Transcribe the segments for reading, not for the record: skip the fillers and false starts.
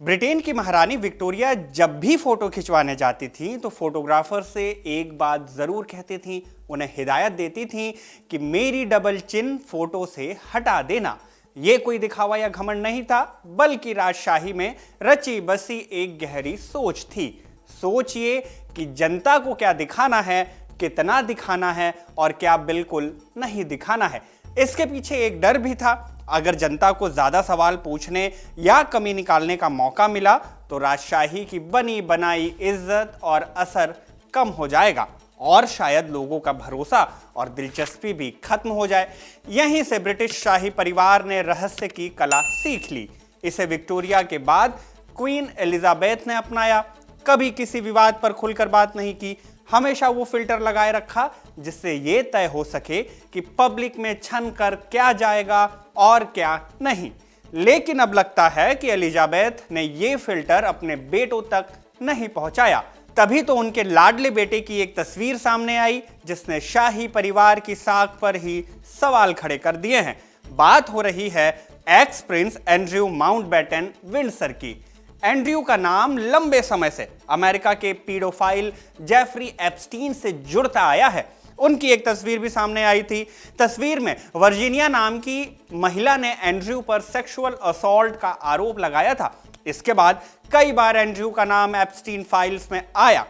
Britain की महारानी Victoria जब भी फोटो खिंचवाने जाती थी तो फोटोग्राफर से एक बात जरूर कहती थी, उन्हें हिदायत देती थी कि मेरी डबल चिन फोटो से हटा देना। ये कोई दिखावा या घमंड नहीं था, बल्कि राजशाही में रची बसी एक गहरी सोच थी। सोच ये कि जनता को क्या दिखाना है, कितना दिखाना है और क्या बिल्कुल नहीं दिखाना है। इसके पीछे एक डर भी था, अगर जनता को ज्यादा सवाल पूछने या कमी निकालने का मौका मिला तो राजशाही की बनी बनाई इज्जत और असर कम हो जाएगा और शायद लोगों का भरोसा और दिलचस्पी भी खत्म हो जाए। यहीं से ब्रिटिश शाही परिवार ने रहस्य की कला सीख ली। इसे विक्टोरिया के बाद क्वीन एलिजाबेथ ने अपनाया। कभी किसी विवाद पर खुलकर बात नहीं की, हमेशा वो फिल्टर लगाए रखा जिससे ये तय हो सके कि पब्लिक में छन कर क्या जाएगा और क्या नहीं। लेकिन अब लगता है कि एलिजाबेथ ने ये फिल्टर अपने बेटों तक नहीं पहुंचाया। तभी तो उनके लाडले बेटे की एक तस्वीर सामने आई जिसने शाही परिवार की साख पर ही सवाल खड़े कर दिए हैं। बात हो रही है x Prince Andrew Mountbatten Windsor की। एंड्रयू का नाम लंबे समय से अमेरिका के पीडोफाइल जेफरी एप्स्टीन से जुड़ता आया है। उनकी एक तस्वीर भी सामने आई थी। तस्वीर में वर्जीनिया नाम की महिला ने एंड्रयू पर सेक्सुअल असॉल्ट का आरोप लगाया था। इसके बाद कई बार एंड्रयू का नाम एप्स्टीन फाइल्स में आया।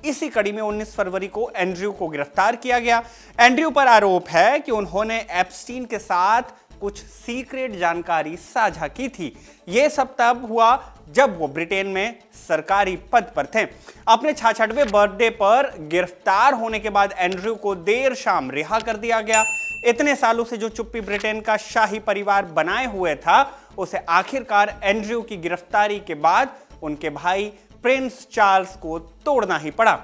इसी कड़ी में 19 फरवरी को एंड्रयू को गिरफ्तार किया गया। एंड्रयू पर आरोप है कि उन्होंने एप्स्टीन के साथ कुछ सीक्रेट जानकारी साझा की थी। यह सब तब हुआ जब वो ब्रिटेन में सरकारी पद पर थे। अपने 66वें बर्थडे पर गिरफ्तार होने के बाद एंड्रयू को देर शाम रिहा कर दिया गया। इतने सालों से जो चुप्पी ब्रिटेन का शाही परिवार बनाए हुए था, उसे आखिरकार एंड्रयू की गिरफ्तारी के बाद उनके भाई प्रिंस चार्ल्स को तोड़ना ही पड़ा।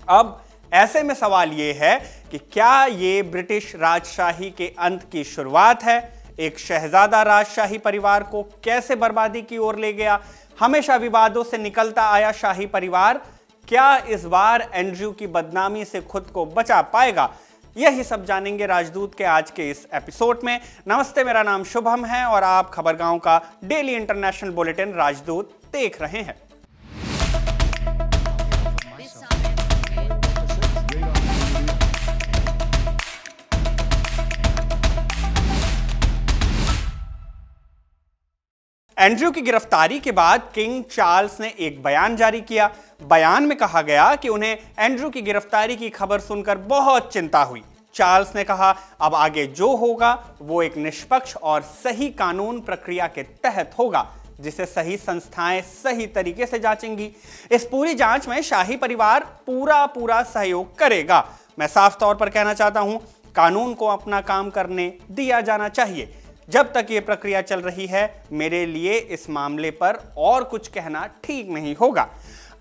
अब ऐसे में सवाल यह है कि क्या ये ब्रिटिश राजशाही के अंत की शुरुआत है? एक शहजादा राजशाही परिवार को कैसे बर्बादी की ओर ले गया? हमेशा विवादों से निकलता आया शाही परिवार क्या इस बार एंड्रयू की बदनामी से खुद को बचा पाएगा? यही सब जानेंगे राजदूत के आज के इस एपिसोड में। नमस्ते, मेरा नाम शुभम है और आप खबरगांव का डेली इंटरनेशनल बुलेटिन राजदूत देख रहे हैं। एंड्रयू की गिरफ्तारी के बाद किंग चार्ल्स ने एक बयान जारी किया। बयान में कहा गया कि उन्हें एंड्रयू की गिरफ्तारी की खबर सुनकर बहुत चिंता हुई। चार्ल्स ने कहा, अब आगे जो होगा वो एक निष्पक्ष और सही कानून प्रक्रिया के तहत होगा, जिसे सही संस्थाएं सही तरीके से जांचेंगी। इस पूरी जांच में शाही परिवार पूरा सहयोग करेगा। मैं साफ तौर पर कहना चाहता हूं, कानून को अपना काम करने दिया जाना चाहिए। जब तक ये प्रक्रिया चल रही है, मेरे लिए इस मामले पर और कुछ कहना ठीक नहीं होगा।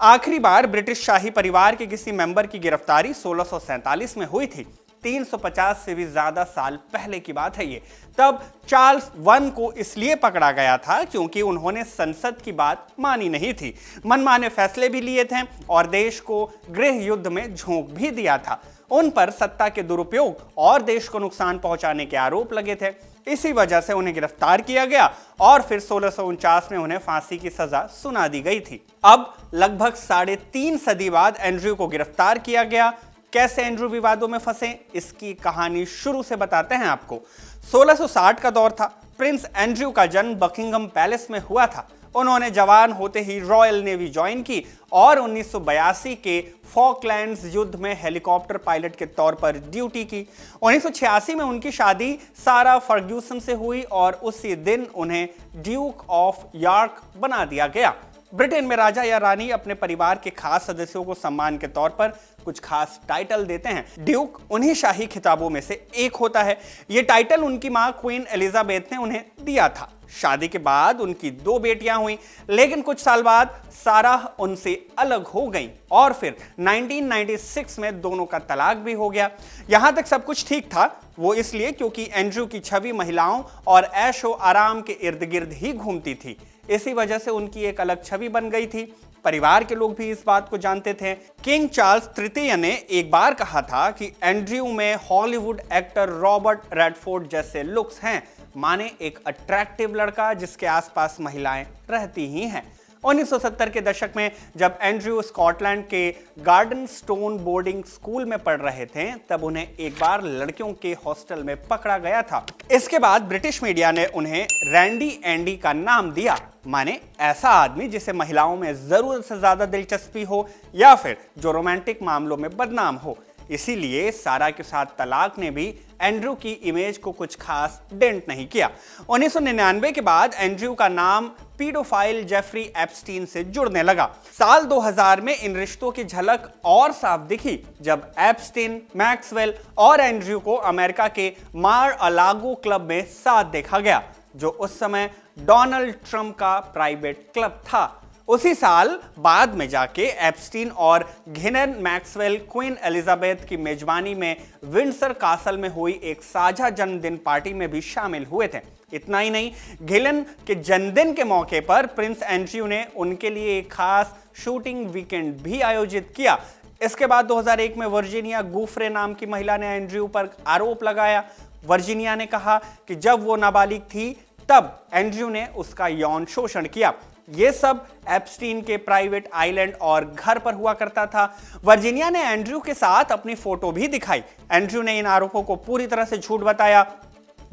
आखिरी बार ब्रिटिश शाही परिवार के किसी मेंबर की गिरफ्तारी 1647 में हुई थी। 350 से भी ज्यादा साल पहले की बात है ये। तब चार्ल्स वन को इसलिए पकड़ा गया था क्योंकि उन्होंने संसद की बात मानी नहीं थी, मनमाने फैसले भी लिए थे और देश को गृह युद्ध में झोंक भी दिया था। उन पर सत्ता के दुरुपयोग और देश को नुकसान पहुंचाने के आरोप लगे थे। इसी वजह से उन्हें गिरफ्तार किया गया और फिर 1649 में उन्हें फांसी की सजा सुना दी गई थी। अब लगभग 3.5 सदी बाद एंड्रयू को गिरफ्तार किया गया। कैसे एंड्रयू विवादों में फंसे, इसकी कहानी शुरू से बताते हैं आपको। 1660 का दौर था। प्रिंस एंड्रयू का जन्म बकिंगम पैलेस में हुआ था। उन्होंने जवान होते ही रॉयल नेवी ज्वाइन की और 1982 के फॉकलैंड्स युद्ध में हेलीकॉप्टर पायलट के तौर पर ड्यूटी की। 1986 में उनकी शादी सारा फर्ग्यूसन से हुई और उसी दिन उन्हें ड्यूक ऑफ यॉर्क बना दिया गया। ब्रिटेन में राजा या रानी अपने परिवार के खास सदस्यों को सम्मान के तौर पर कुछ खास टाइटल देते हैं। ड्यूक उन्हीं शाही खिताबों में से एक होता है। यह टाइटल उनकी मां क्वीन एलिजाबेथ ने उन्हें दिया था। शादी के बाद उनकी 2 बेटियां हुई, लेकिन कुछ साल बाद सारा उनसे अलग हो गई और फिर 1996 में दोनों का तलाक भी हो गया। यहां तक सब कुछ ठीक था, वो इसलिए क्योंकि एंड्रयू की छवि महिलाओं और ऐशो आराम के इर्द गिर्द ही घूमती थी। इसी वजह से उनकी एक अलग छवि बन गई थी। परिवार के लोग भी इस बात को जानते थे। किंग चार्ल्स तृतीय ने एक बार कहा था कि एंड्रयू में हॉलीवुड एक्टर रॉबर्ट रेडफोर्ड जैसे लुक्स हैं, माने एक अट्रैक्टिव लड़का जिसके आसपास महिलाएं रहती ही हैं। 1970 के दशक में जब एंड्रयू स्कॉटलैंड के गार्डन स्टोन बोर्डिंग स्कूल में पढ़ रहे थे, तब उन्हें एक बार लड़कियों के हॉस्टल में पकड़ा गया था। इसके बाद ब्रिटिश मीडिया ने उन्हें रैंडी एंडी का नाम दिया, माने ऐसा आदमी जिसे महिलाओं में जरूरत से ज्यादा दिलचस्पी हो या फिर जो रोमांटिक मामलों में बदनाम हो। इसीलिए सारा के साथ तलाक ने भी एंड्रयू की इमेज को कुछ खास डेंट नहीं किया। 1999 के बाद एंड्रयू का नाम पीडोफाइल जेफरी एप्स्टीन से जुड़ने लगा। साल 2000 में इन रिश्तों की झलक और साफ दिखी जब एप्स्टीन, मैक्सवेल और एंड्रयू को अमेरिका के मार-अ-लागो क्लब में साथ देखा गया, जो उस समय डोनाल्ड ट्रंप का प्राइवेट क्लब था। उसी साल बाद में जाके एप्स्टीन और घिनेन मैक्सवेल क्वीन एलिजाबेथ की मेजबानी में विंडसर कासल में हुई एक साझा जन्मदिन पार्टी में भी शामिल हुए थे। इतना ही नहीं, घिलेन के जन्मदिन के मौके पर प्रिंस एंड्रयू ने उनके लिए एक खास शूटिंग वीकेंड भी आयोजित किया। इसके बाद 2001 में वर्जीनिया गूफ्रे नाम की महिला ने एंड्रयू पर आरोप लगाया। वर्जीनिया ने कहा कि जब वो नाबालिग थी तब एंड्रयू ने उसका यौन शोषण किया। ये सब एप्स्टीन के प्राइवेट आइलैंड और घर पर हुआ करता था। वर्जीनिया ने एंड्रयू के साथ अपनी फोटो भी दिखाई। एंड्रयू ने इन आरोपों को पूरी तरह से झूठ बताया,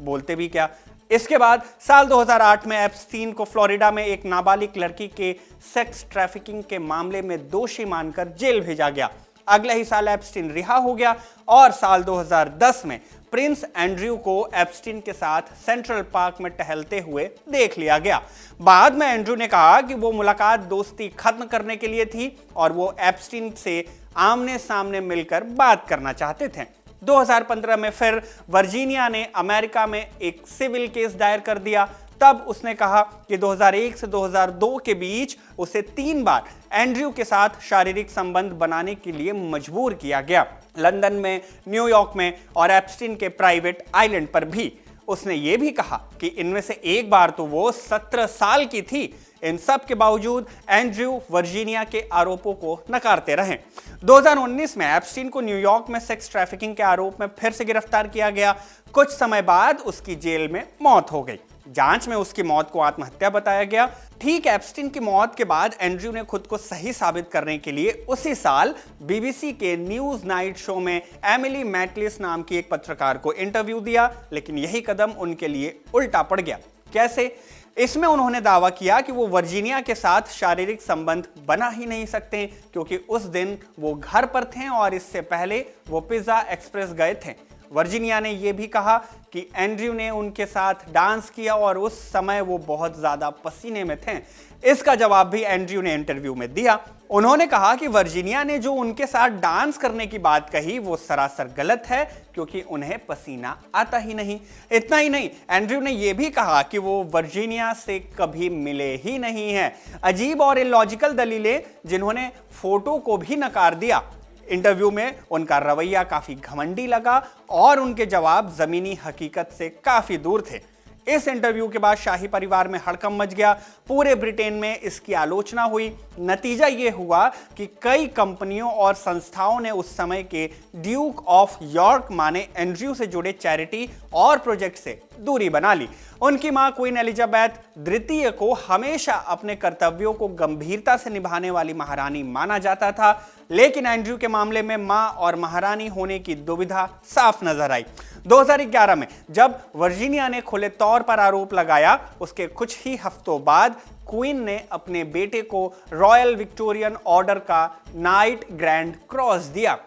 बोलते भी क्या। इसके बाद साल 2008 में एप्स्टीन को फ्लोरिडा में एक नाबालिग लड़की के सेक्स ट्रैफिकिंग के मामले में दोषी मानकर जेल भेजा गया। अगले ही साल एप्स्टीन रिहा हो गया और साल 2010 में प्रिंस एंड्रयू को एप्स्टीन के साथ सेंट्रल पार्क में टहलते हुए देख लिया गया। बाद में एंड्रयू ने कहा कि वो मुलाकात दोस्ती खत्म करने के लिए थी और वो एप्स्टीन से आमने सामने मिलकर बात करना चाहते थे। 2015 में फिर वर्जीनिया ने अमेरिका में एक सिविल केस दायर कर दिया। तब उसने कहा कि 2001 से 2002 के बीच उसे 3 बार एंड्रयू के साथ शारीरिक संबंध बनाने के लिए मजबूर किया गया, लंदन में, न्यूयॉर्क में और एप्स्टीन के प्राइवेट आइलैंड पर भी। उसने ये भी कहा कि इनमें से एक बार तो वो 17 साल की थी। इन सब के बावजूद एंड्रयू वर्जीनिया के आरोपों को नकारते रहे। 2019 में एप्स्टीन को न्यूयॉर्क में सेक्स ट्रैफिकिंग के आरोप में फिर से गिरफ्तार किया गया। कुछ समय बाद उसकी जेल में मौत हो गई। जांच में उसकी मौत को आत्महत्या बताया गया। ठीक एप्स्टीन की मौत के बाद एंड्रयू ने खुद को सही साबित करने के लिए उसी साल बीबीसी के न्यूज नाइट शो में एमिली मैटलिस नाम की एक पत्रकार को इंटरव्यू दिया, लेकिन यही कदम उनके लिए उल्टा पड़ गया। कैसे? इसमें उन्होंने दावा किया कि वो वर्जीनिया के साथ शारीरिक संबंध बना ही नहीं सकते क्योंकि उस दिन वो घर पर थे और इससे पहले वो पिज्जा एक्सप्रेस गए थे। वर्जीनिया ने यह भी कहा कि एंड्रयू ने उनके साथ डांस किया और उस समय वो बहुत ज्यादा पसीने में थे। इसका जवाब भी एंड्रयू ने इंटरव्यू में दिया। उन्होंने कहा कि वर्जीनिया ने जो उनके साथ डांस करने की बात कही वो सरासर गलत है क्योंकि उन्हें पसीना आता ही नहीं। इतना ही नहीं, एंड्रयू ने यह भी कहा कि वो वर्जीनिया से कभी मिले ही नहीं हैं। अजीब और इलॉजिकल दलीलें जिन्होंने फोटो को भी नकार दिया। इंटरव्यू में उनका रवैया काफी घमंडी लगा और उनके जवाब जमीनी हकीकत से काफी दूर थे। इस इंटरव्यू के बाद शाही परिवार में हड़कंप मच गया। पूरे ब्रिटेन में इसकी आलोचना हुई। नतीजा यह हुआ कि कई कंपनियों और संस्थाओं ने उस समय के ड्यूक ऑफ यॉर्क माने एंड्रयू से जुड़े चैरिटी और प्रोजेक्ट से दूरी बना ली। उनकी मां क्वीन एलिजाबेथ द्वितीय को हमेशा अपने कर्तव्यों को गंभीरता से निभाने वाली महारानी माना जाता था, लेकिन एंड्रयू के मामले में मां और महारानी होने की दुविधा साफ नजर आई। 2011 में जब वर्जीनिया ने खुले तौर पर आरोप लगाया, उसके कुछ ही हफ्तों बाद क्वीन ने अपने बेटे को रॉयल विक्टोरियन ऑर्डर का नाइट ग्रैंड क्रॉस दिया।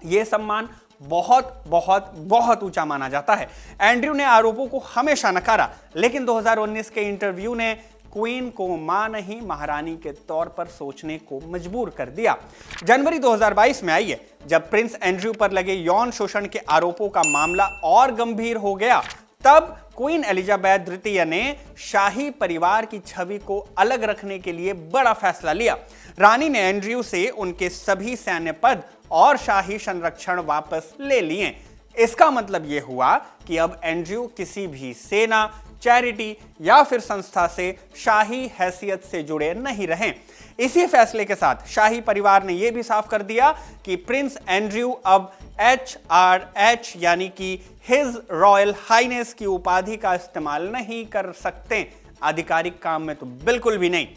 यह सम्मान बहुत बहुत बहुत ऊंचा माना जाता है। एंड्रयू ने आरोपों को हमेशा नकारा, लेकिन 2019 के इंटरव्यू ने क्वीन को मां नहीं महारानी के तौर पर सोचने को मजबूर कर दिया। जनवरी 2022 में आई है जब प्रिंस एंड्रयू पर लगे यौन शोषण के आरोपों का मामला और गंभीर हो गया। तब क्वीन एलिजाबेथ द्वितीय ने शाही परिवार की छवि को अलग रखने के लिए बड़ा फैसला लिया। रानी ने एंड्रयू से उनके सभी सैन्य पद और शाही संरक्षण वापस ले लिए। इसका मतलब यह हुआ कि अब एंड्रयू किसी भी सेना, चैरिटी या फिर संस्था से शाही हैसियत से जुड़े नहीं रहे। इसी फैसले के साथ शाही परिवार ने यह भी साफ कर दिया कि प्रिंस एंड्रयू अब HRH यानी कि हिज रॉयल हाइनेस की उपाधि का इस्तेमाल नहीं कर सकते। आधिकारिक काम में तो बिल्कुल भी नहीं।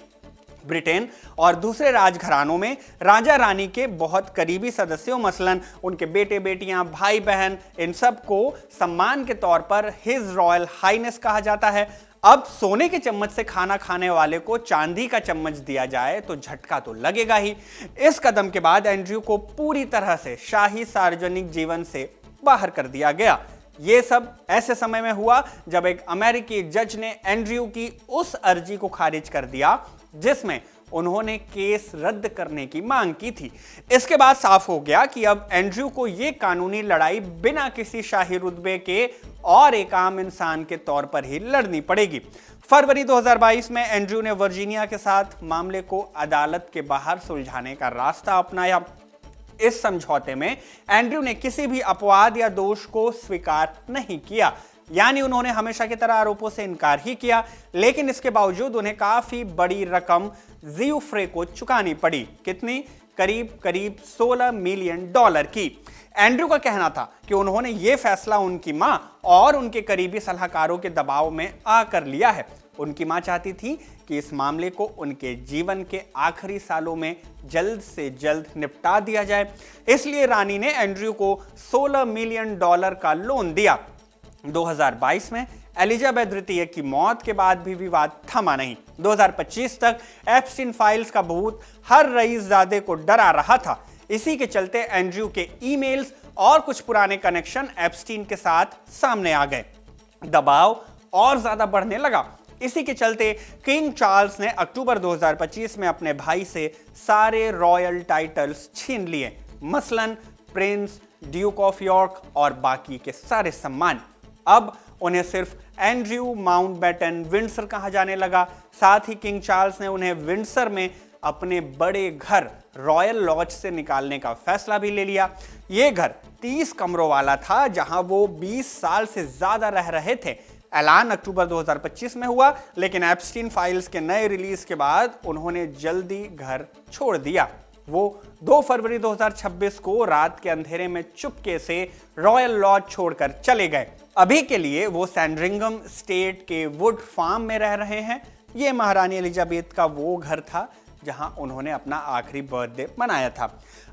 ब्रिटेन और दूसरे राजघरानों में राजा रानी के बहुत करीबी सदस्यों मसलन उनके बेटे बेटियां भाई बहन इन सब को सम्मान के तौर पर हिज रॉयल हाइनेस कहा जाता है। अब सोने के चम्मच से खाना खाने वाले को चांदी का चम्मच दिया जाए तो झटका तो लगेगा ही। इस कदम के बाद एंड्रयू को पूरी तरह से शाही सार्वजनिक जीवन से बाहर कर दिया गया। यह सब ऐसे समय में हुआ जब एक अमेरिकी जज ने एंड्रयू की उस अर्जी को खारिज कर दिया जिसमें उन्होंने केस रद्द करने की मांग की थी। इसके बाद साफ हो गया कि अब एंड्रयू को यह कानूनी लड़ाई बिना किसी शाही रुतबे के और एक आम इंसान के तौर पर ही लड़नी पड़ेगी। फरवरी 2022 में एंड्रयू ने वर्जीनिया के साथ मामले को अदालत के बाहर सुलझाने का रास्ता अपनाया। इस समझौते में एंड्रयू ने किसी भी अपवाद या दोष को स्वीकार नहीं किया, यानी उन्होंने हमेशा की तरह आरोपों से इनकार ही किया, लेकिन इसके बावजूद उन्हें काफी बड़ी रकम जियोफ्रे को चुकानी पड़ी। कितनी? करीब 16 मिलियन डॉलर की। एंड्रयू का कहना था कि उन्होंने यह फैसला उनकी मां और उनके करीबी सलाहकारों के दबाव में आकर लिया है। उनकी मां चाहती थी कि इस मामले को उनके जीवन के आखिरी सालों में जल्द से जल्द निपटा दिया जाए, इसलिए रानी ने एंड्रयू को 16 मिलियन डॉलर का लोन दिया। 2022 में एलिजाबेथ द्वितीय की मौत के बाद भी विवाद थमा नहीं। 2025 तक एप्स्टीन फाइल्स का भूत हर रईसजादे को डरा रहा था। इसी के चलते एंड्रयू के ईमेल्स और कुछ पुराने कनेक्शन एप्स्टीन के साथ सामने आ गए। दबाव और ज्यादा बढ़ने लगा। इसी के चलते किंग चार्ल्स ने अक्टूबर 2025 में अपने भाई से सारे रॉयल टाइटल्स छीन लिए, मसलन प्रिंस, ड्यूक ऑफ यॉर्क और बाकी के सारे सम्मान। अब उन्हें सिर्फ एंड्रयू माउंटबेटन विंडसर कहा जाने लगा। साथ ही किंग चार्ल्स ने उन्हें विंडसर में अपने बड़े घर रॉयल लॉज से निकालने का फैसला भी ले लिया। यह घर 30 कमरों वाला था जहां वो 20 साल से ज्यादा रह रहे थे। ऐलान अक्टूबर 2025 में हुआ, लेकिन एप्स्टीन फाइल्स के नए रिलीज के बाद उन्होंने जल्दी घर छोड़ दिया। वो 2 फरवरी 2026 को रात के अंधेरे में चुपके से रॉयल लॉज छोड़कर चले गए। अभी के लिए वो सैंडरिंगम स्टेट के वुड फार्म में रह रहे हैं। ये महारानी एलिजाबेथ का वो घर था जहां उन्होंने अपना आखिरी बर्थडे मनाया था।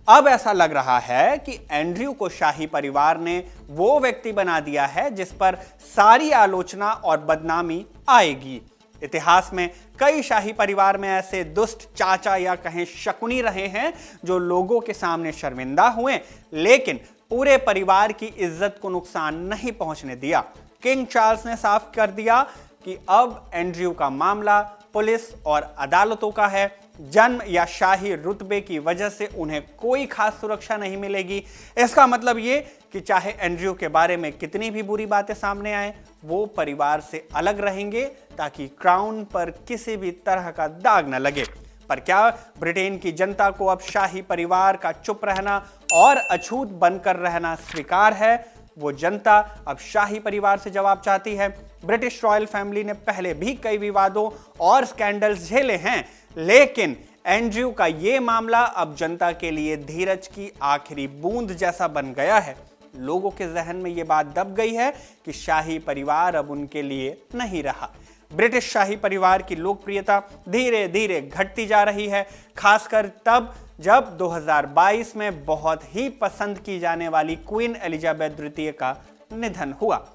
अब ऐसा लग रहा है कि एंड्रयू को शाही परिवार ने वो व्यक्ति बना दिया है जिस पर सारी आलोचना और बदनामी आएगी। इतिहास में कई शाही परिवार में ऐसे दुष्ट चाचा या कहें शकुनी रहे हैं जो लोगों के सामने शर्मिंदा हुए, लेकिन पूरे परिवार की इज्जत को नुकसान नहीं पहुंचने दिया। किंग चार्ल्स ने साफ कर दिया कि अब एंड्रयू का मामला पुलिस और अदालतों का है। जन्म या शाही रुतबे की वजह से उन्हें कोई खास सुरक्षा नहीं मिलेगी। इसका मतलब ये कि चाहे एंड्रयू के बारे में कितनी भी बुरी बातें सामने आए, वो परिवार से अलग रहेंगे ताकि क्राउन पर किसी भी तरह का दाग न लगे। पर क्या ब्रिटेन की जनता को अब शाही परिवार का चुप रहना और अछूत बनकर रहना स्वीकार है? वो जनता अब शाही परिवार से जवाब चाहती है। ब्रिटिश रॉयल फैमिली ने पहले भी कई विवादों और स्कैंडल्स झेले हैं, लेकिन एंड्रयू का ये मामला अब जनता के लिए धीरज की आखिरी बूंद जैसा बन गया है। लोगों के जहन में ये बात दब गई है कि शाही परिवार अब उनके लिए नहीं रहा। ब्रिटिश शाही परिवार की लोकप्रियता धीरे धीरे घटती जा रही है, खासकर तब जब 2022 में बहुत ही पसंद की जाने वाली क्वीन एलिजाबेथ द्वितीय का निधन हुआ।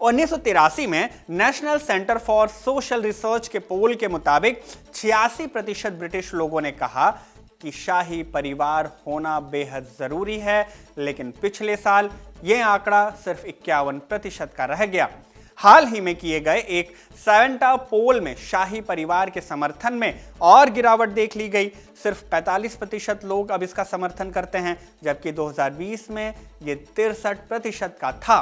1983 में national centre for social research के पोल के मुताबिक 86% ब्रिटिश लोगों ने कहा कि शाही परिवार होना बेहद जरूरी है, लेकिन पिछले साल यह आंकड़ा सिर्फ 51% का रह गया। हाल ही में किए गए एक सैवेंटा पोल में शाही परिवार के समर्थन में और गिरावट देख ली गई। सिर्फ 45% लोग अब इसका समर्थन करते हैं, जबकि 2020 में यह 63% का था।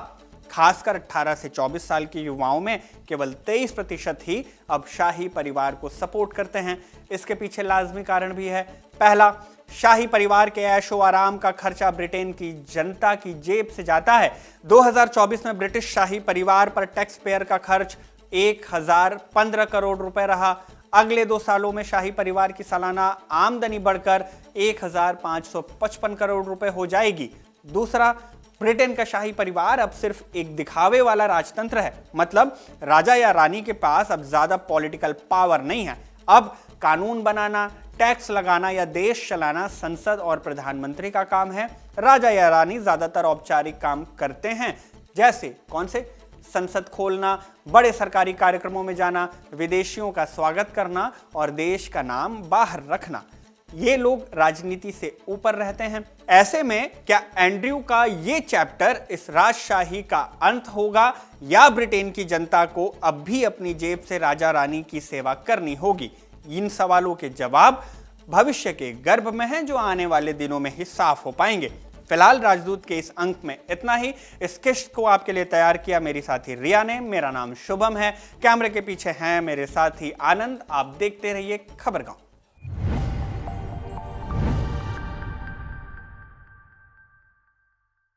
खासकर 18 से 24 साल के युवाओं में केवल 23% ही अब शाही परिवार को सपोर्ट करते हैं। इसके पीछे लाजमी कारण भी है। पहला, शाही परिवार के ऐशो आराम का खर्चा ब्रिटेन की जनता की जेब से जाता है। 2024 में ब्रिटिश शाही परिवार पर टैक्स पेयर का खर्च 1015 करोड़ रुपए रहा। अगले 2 सालों में शाही परिवार की सालाना आमदनी बढ़कर 1555 करोड़ रुपए हो जाएगी। दूसरा, ब्रिटेन का शाही परिवार अब सिर्फ एक दिखावे वाला राजतंत्र है। मतलब राजा या रानी के पास अब ज्यादा पॉलिटिकल पावर नहीं है। अब कानून बनाना, टैक्स लगाना या देश चलाना संसद और प्रधानमंत्री का काम है। राजा या रानी ज्यादातर औपचारिक काम करते हैं, जैसे कौन से? संसद खोलना, बड़े सरकारी कार्यक्रमों में जाना, विदेशियों का स्वागत करना और देश का नाम बाहर रखना। ये लोग राजनीति से ऊपर रहते हैं। ऐसे में क्या एंड्रयू का ये चैप्टर इस राजशाही का अंत होगा या ब्रिटेन की जनता को अब भी अपनी जेब से राजा रानी की सेवा करनी होगी? इन सवालों के जवाब भविष्य के गर्भ में हैं, जो आने वाले दिनों में ही साफ हो पाएंगे। फिलहाल राजदूत के इस अंक में इतना ही। इस किस्त को आपके लिए तैयार किया मेरी साथी रिया ने। मेरा नाम शुभम है। कैमरे के पीछे हैं मेरे साथी आनंद। आप देखते रहिए खबरगांव।